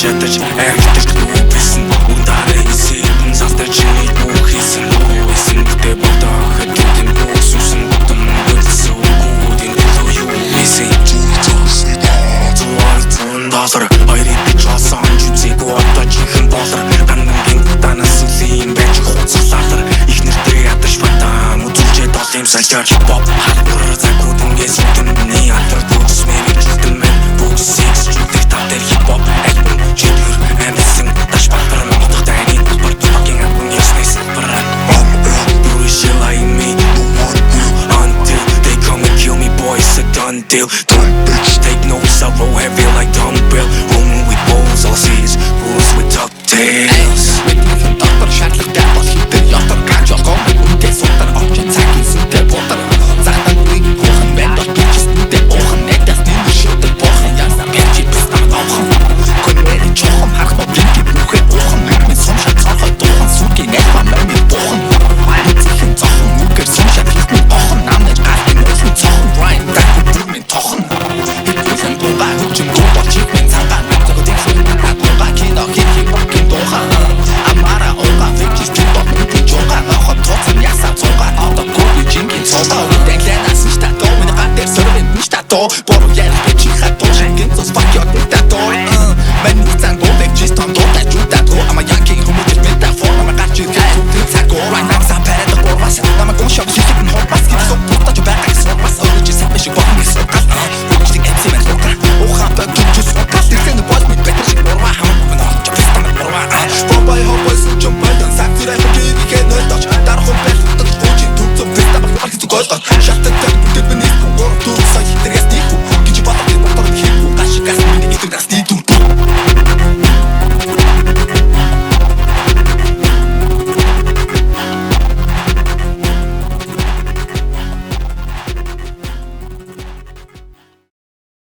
ядаж айхтаж нүбсэн удараа хийсэн завтай чиний бүх хийсэн үсэн бүтээ бодоо хэдэн бүсүсэн бүтэн бүсэн үгүүдийн төлөө юу хийсэн Дасар айрыг часан жүзэг уутаж ихэн болор гандангийн танаас үлийн байж хуцлаалар их нэртэй ядаж фатам үзүүлчээ дол юм санчаар хипхоп хатар закуудын гэсүтний атар дүүс мэрэг жилтэн мэн бүгс сикс жүдэг тавтер хипхоп альбом чидгэр амисэн таш батар мохтох тайны талбар fucking альбом яснэс баран Do shit like me until they come and kill me boy it's a done deal don't bitch take no sorrow heavy like dumbbell home with balls all I see is rules with tuck tails